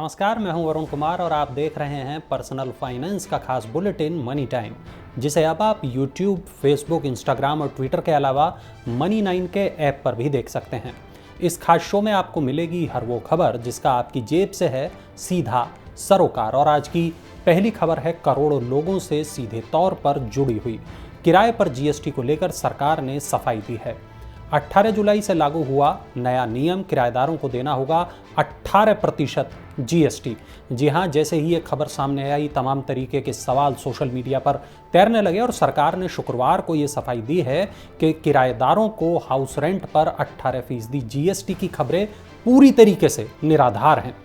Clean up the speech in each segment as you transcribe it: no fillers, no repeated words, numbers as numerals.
नमस्कार, मैं हूं वरुण कुमार और आप देख रहे हैं पर्सनल फाइनेंस का खास बुलेटिन मनी टाइम, जिसे अब आप YouTube, Facebook, Instagram और ट्विटर के अलावा Money9 के ऐप पर भी देख सकते हैं। इस खास शो में आपको मिलेगी हर वो खबर जिसका आपकी जेब से है सीधा सरोकार। और आज की पहली खबर है करोड़ों लोगों से सीधे तौर पर जुड़ी हुई। किराए पर जीएसटी को लेकर सरकार ने सफाई दी है। 18 जुलाई से लागू हुआ नया नियम, किराएदारों को देना होगा 18% जीएसटी। जी हां, जैसे ही ये खबर सामने आई तमाम तरीके के सवाल सोशल मीडिया पर तैरने लगे और सरकार ने शुक्रवार को ये सफाई दी है कि किराएदारों को हाउस रेंट पर 18% जीएसटी की खबरें पूरी तरीके से निराधार हैं।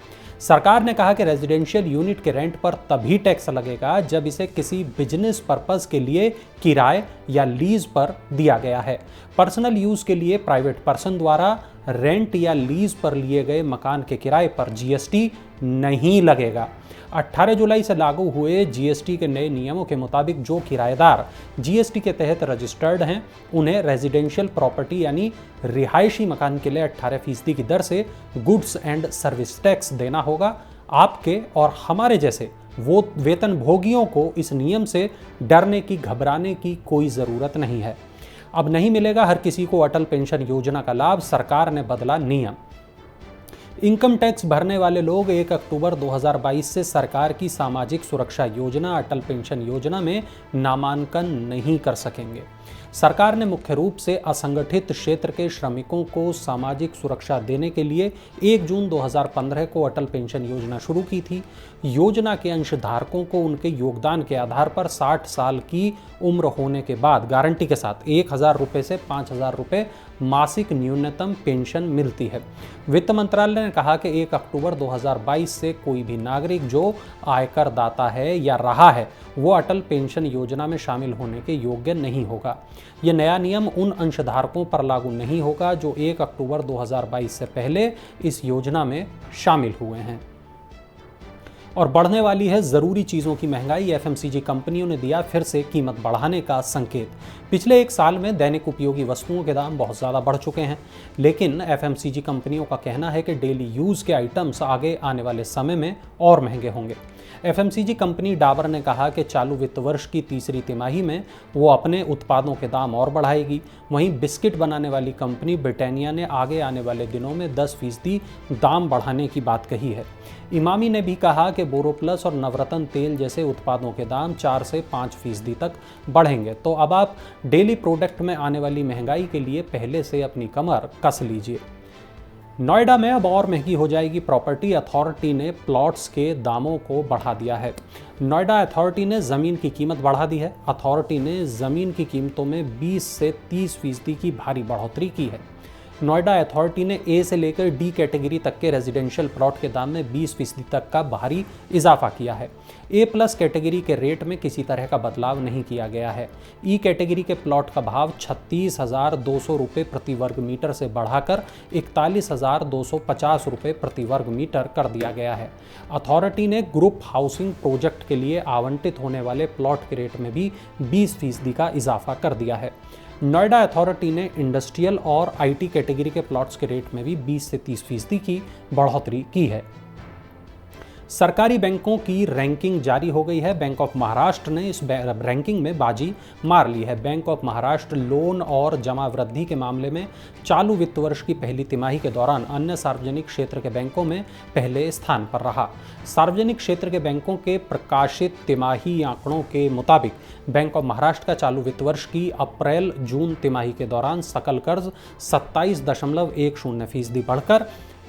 सरकार ने कहा कि रेजिडेंशियल यूनिट के रेंट पर तभी टैक्स लगेगा जब इसे किसी बिजनेस पर्पस के लिए किराए या लीज पर दिया गया है। पर्सनल यूज के लिए प्राइवेट पर्सन द्वारा रेंट या लीज पर लिए गए मकान के किराए पर जीएसटी नहीं लगेगा। 18 जुलाई से लागू हुए जीएसटी के नए नियमों के मुताबिक जो किराएदार जीएसटी के तहत रजिस्टर्ड हैं, उन्हें रेजिडेंशियल प्रॉपर्टी यानी रिहायशी मकान के लिए 18% की दर से गुड्स एंड सर्विस टैक्स देना होगा। आपके और हमारे जैसे वो वेतन भोगियों को इस नियम से डरने की, घबराने की कोई ज़रूरत नहीं है। अब नहीं मिलेगा हर किसी को अटल पेंशन योजना का लाभ, सरकार ने बदला नियम। इनकम टैक्स भरने वाले लोग 1 अक्टूबर 2022 से सरकार की सामाजिक सुरक्षा योजना अटल पेंशन योजना में नामांकन नहीं कर सकेंगे। सरकार ने मुख्य रूप से असंगठित क्षेत्र के श्रमिकों को सामाजिक सुरक्षा देने के लिए 1 जून 2015 को अटल पेंशन योजना शुरू की थी। योजना के अंशधारकों को उनके योगदान के आधार पर 60 साल की उम्र होने के बाद गारंटी के साथ 1,000 रुपये से 5,000 रुपये मासिक न्यूनतम पेंशन मिलती है। वित्त मंत्रालय ने कहा कि 1 अक्टूबर 2022 से कोई भी नागरिक जो आयकर दाता है या रहा है, वो अटल पेंशन योजना में शामिल होने के योग्य नहीं होगा। यह नया नियम उन अंशधारकों पर लागू नहीं होगा जो 1 अक्टूबर 2022 से पहले इस योजना में शामिल हुए हैं। और बढ़ने वाली है ज़रूरी चीज़ों की महंगाई। एफएमसीजी कंपनियों ने दिया फिर से कीमत बढ़ाने का संकेत। पिछले 1 साल में दैनिक उपयोगी वस्तुओं के दाम बहुत ज़्यादा बढ़ चुके हैं, लेकिन एफएमसीजी कंपनियों का कहना है कि डेली यूज़ के आइटम्स आगे आने वाले समय में और महंगे होंगे। एफएमसीजी कंपनी डाबर ने कहा कि चालू वित्त वर्ष की तीसरी तिमाही में वो अपने उत्पादों के दाम और बढ़ाएगी। वहीं बिस्किट बनाने वाली कंपनी ब्रिटानिया ने आगे आने वाले दिनों में 10% दाम बढ़ाने की बात कही है। इमामी ने भी कहा कि बोरोप्लस और नवरत्न तेल जैसे उत्पादों के दाम 4 से 5% तक बढ़ेंगे। तो अब आप डेली प्रोडक्ट में आने वाली महंगाई के लिए पहले से अपनी कमर कस लीजिए। नोएडा में अब और महंगी हो जाएगी प्रॉपर्टी। अथॉरिटी ने प्लॉट्स के दामों को बढ़ा दिया है। नोएडा अथॉरिटी ने ज़मीन की कीमत बढ़ा दी है। अथॉरिटी ने ज़मीन की कीमतों में 20 से 30% की भारी बढ़ोतरी की है। नोएडा अथॉरिटी ने ए से लेकर डी कैटेगरी तक के रेजिडेंशियल प्लॉट के दाम में 20% तक का भारी इजाफा किया है। ए+ कैटेगरी के रेट में किसी तरह का बदलाव नहीं किया गया है। ई कैटेगरी के प्लॉट का भाव 36,200 रुपये प्रति वर्ग मीटर से बढ़ाकर 41,250 रुपये प्रति वर्ग मीटर कर दिया गया है। अथॉरिटी ने ग्रुप हाउसिंग प्रोजेक्ट के लिए आवंटित होने वाले प्लॉट के रेट में भी 20% का इजाफा कर दिया है। नोएडा अथॉरिटी ने इंडस्ट्रियल और आईटी कैटेगरी के प्लॉट्स के रेट में भी 20 से 30% की बढ़ोतरी की है। सरकारी बैंकों की रैंकिंग जारी हो गई है। बैंक ऑफ महाराष्ट्र ने इस रैंकिंग में बाजी मार ली है। बैंक ऑफ महाराष्ट्र लोन और जमा वृद्धि के मामले में चालू वित्त वर्ष की पहली तिमाही के दौरान अन्य सार्वजनिक क्षेत्र के बैंकों में पहले स्थान पर रहा। सार्वजनिक क्षेत्र के बैंकों के प्रकाशित तिमाही आंकड़ों के मुताबिक बैंक ऑफ महाराष्ट्र का चालू वित्त वर्ष की अप्रैल-जून तिमाही के दौरान सकल कर्ज 27.10% बढ़कर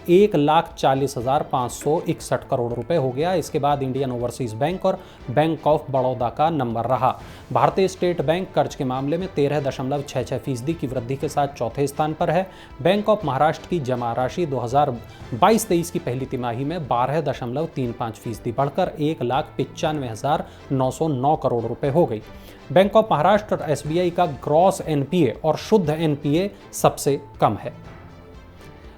1,40,561 करोड़ रुपए हो गया। इसके बाद इंडियन ओवरसीज बैंक और बैंक ऑफ बड़ौदा का नंबर रहा। भारतीय स्टेट बैंक कर्ज के मामले में 13.66% की वृद्धि के साथ चौथे स्थान पर है। बैंक ऑफ महाराष्ट्र की जमा राशि 2022-23 की पहली तिमाही में 12.35% बढ़कर 1,95,909 करोड़ रुपए हो गई। बैंक ऑफ महाराष्ट्र और एसबीआई का ग्रॉस एनपीए और शुद्ध एनपीए सबसे कम है।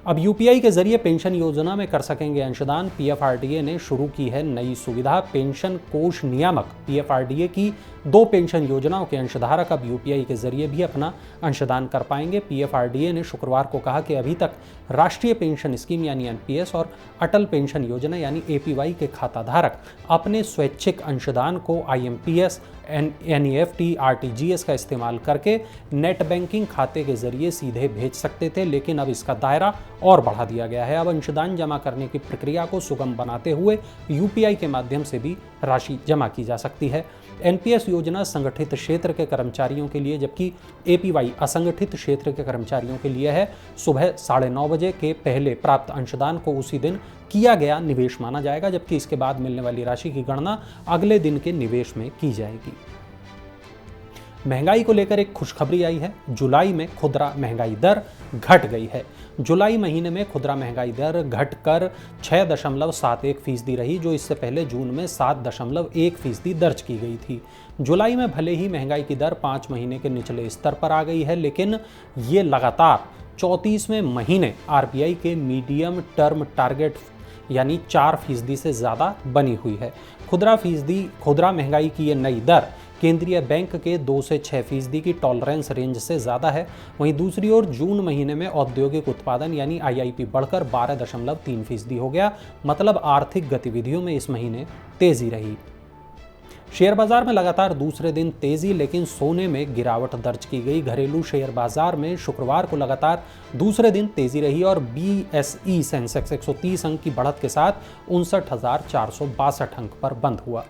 अब यूपीआई के जरिए पेंशन योजना में कर सकेंगे अंशदान। पीएफआरडीए ने शुरू की है नई सुविधा। पेंशन कोष नियामक पीएफआरडीए की 2 पेंशन योजनाओं के अंशधारक अब यूपीआई के जरिए भी अपना अंशदान कर पाएंगे। पीएफआरडीए ने शुक्रवार को कहा कि अभी तक राष्ट्रीय पेंशन स्कीम यानी एनपीएस और अटल पेंशन योजना यानी एपीवाई के खाताधारक अपने स्वैच्छिक अंशदान को आईएमपीएस, एनईएफटी, आरटीजीएस का इस्तेमाल करके नेट बैंकिंग खाते के जरिए सीधे भेज सकते थे, लेकिन अब इसका दायरा और बढ़ा दिया गया है। अब अंशदान जमा करने की प्रक्रिया को सुगम बनाते हुए यूपीआई के माध्यम से भी राशि जमा की जा सकती है। एनपीएस योजना संगठित क्षेत्र के कर्मचारियों के लिए, जबकि एपीवाई असंगठित क्षेत्र के कर्मचारियों के लिए है। सुबह 9:30 बजे के पहले प्राप्त अंशदान को उसी दिन किया गया निवेश माना जाएगा, जबकि इसके बाद मिलने वाली राशि की गणना अगले दिन के निवेश में की जाएगी। महंगाई को लेकर एक खुशखबरी आई है। जुलाई में खुदरा महंगाई दर घट गई है। जुलाई महीने में खुदरा महंगाई दर घटकर 6.71% रही, जो इससे पहले जून में 7.1% दर्ज की गई थी। जुलाई में भले ही महंगाई की दर 5 महीने के निचले स्तर पर आ गई है, लेकिन ये लगातार 34वें महीने आरबीआई के मीडियम टर्म टारगेट यानी 4% से ज़्यादा बनी हुई है। खुदरा महंगाई की ये नई दर केंद्रीय बैंक के 2 से 6% की टॉलरेंस रेंज से ज़्यादा है। वहीं दूसरी ओर जून महीने में औद्योगिक उत्पादन यानी आईआईपी बढ़कर 12.3% हो गया। मतलब आर्थिक गतिविधियों में इस महीने तेजी रही। शेयर बाजार में लगातार दूसरे दिन तेजी, लेकिन सोने में गिरावट दर्ज की गई। घरेलू शेयर बाजार में शुक्रवार को लगातार दूसरे दिन तेजी रही और बीएसई सेंसेक्स 130 अंक की बढ़त के साथ 59,462 अंक पर बंद हुआ।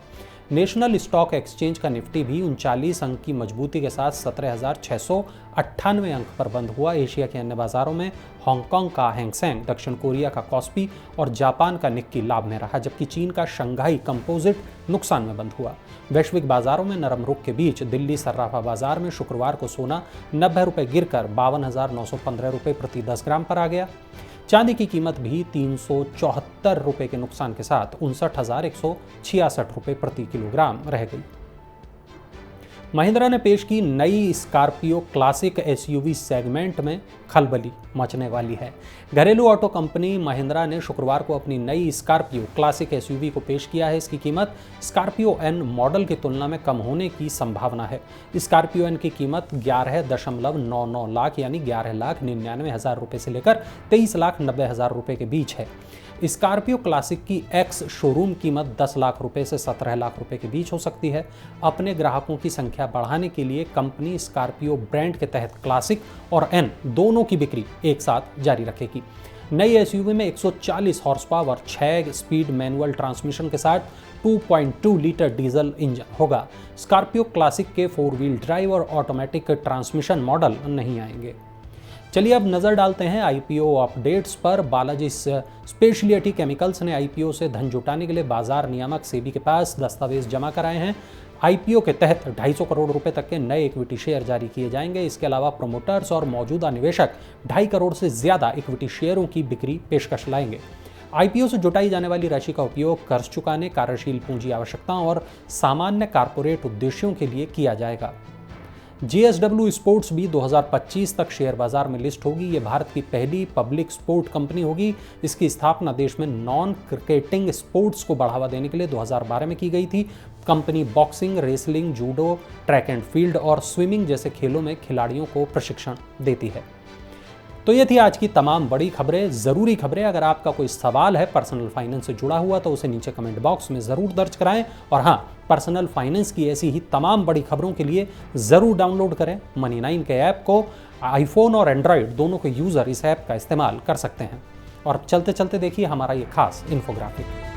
नेशनल स्टॉक एक्सचेंज का निफ्टी भी 39 अंक की मजबूती के साथ 17,698 अंक पर बंद हुआ। एशिया के अन्य बाजारों में हांगकांग का हैंगसेंग, दक्षिण कोरिया का कॉस्पी और जापान का निक्की लाभ में रहा, जबकि चीन का शंघाई कंपोजिट नुकसान में बंद हुआ। वैश्विक बाजारों में नरम रुख के बीच दिल्ली सर्राफा बाजार में शुक्रवार को सोना 90 रुपये गिरकर 52,915 रुपये प्रति 10 ग्राम पर आ गया। चांदी की कीमत भी 374 रुपये के नुकसान के साथ 59,166 रुपये प्रति किलोग्राम रह गई। महिंद्रा ने पेश की नई स्कॉर्पियो क्लासिक एसयूवी सेगमेंट में खलबली मचने वाली है। घरेलू ऑटो कंपनी महिंद्रा ने शुक्रवार को अपनी नई स्कॉर्पियो क्लासिक एसयूवी को पेश किया है। इसकी कीमत स्कॉर्पियो एन मॉडल की तुलना में कम होने की संभावना है। स्कॉर्पियो एन की कीमत 11.99 लाख यानी 11,99,000 रुपये से लेकर 23,90,000 रुपये के बीच है। स्कॉर्पियो क्लासिक की एक्स शोरूम कीमत 10 लाख रुपए से 17 लाख रुपए के बीच हो सकती है। अपने ग्राहकों की संख्या बढ़ाने के लिए कंपनी स्कॉर्पियो ब्रांड के तहत क्लासिक और एन दोनों की बिक्री एक साथ जारी रखेगी। नई एसयूवी में 140 horse power, 6 speed manual transmission के साथ 2.2 लीटर डीजल इंजन होगा। स्कॉर्पियो क्लासिक के 4 व्हील ड्राइव और ऑटोमेटिक ट्रांसमिशन मॉडल नहीं आएंगे। चलिए अब नज़र डालते हैं आईपीओ अपडेट्स पर। बालाजी स्पेशलिटी केमिकल्स ने आईपीओ से धन जुटाने के लिए बाजार नियामक सेबी के पास दस्तावेज जमा कराए हैं। आईपीओ के तहत 250 करोड़ रुपए तक के नए इक्विटी शेयर जारी किए जाएंगे। इसके अलावा प्रोमोटर्स और मौजूदा निवेशक 2.5 करोड़ से ज़्यादा इक्विटी शेयरों की बिक्री पेशकश लाएंगे। आईपीओ से जुटाई जाने वाली राशि का उपयोग कर्ज चुकाने, कार्यशील पूंजी आवश्यकताओं और सामान्य कारपोरेट उद्देश्यों के लिए किया जाएगा। JSW स्पोर्ट्स भी 2025 तक शेयर बाजार में लिस्ट होगी। ये भारत की पहली पब्लिक स्पोर्ट कंपनी होगी। इसकी स्थापना देश में नॉन क्रिकेटिंग स्पोर्ट्स को बढ़ावा देने के लिए 2012 में की गई थी। Company boxing, wrestling, judo, track and field और स्विमिंग जैसे खेलों में खिलाड़ियों को प्रशिक्षण देती है। तो ये थी आज की तमाम बड़ी खबरें, ज़रूरी खबरें। अगर आपका कोई सवाल है पर्सनल फाइनेंस से जुड़ा हुआ तो उसे नीचे कमेंट बॉक्स में ज़रूर दर्ज कराएं। और हाँ, पर्सनल फाइनेंस की ऐसी ही तमाम बड़ी खबरों के लिए ज़रूर डाउनलोड करें Money9 के ऐप को। आईफोन और एंड्रॉयड दोनों के यूज़र इस ऐप का इस्तेमाल कर सकते हैं। और चलते चलते देखिए हमारा ये खास इन्फोग्राफिक।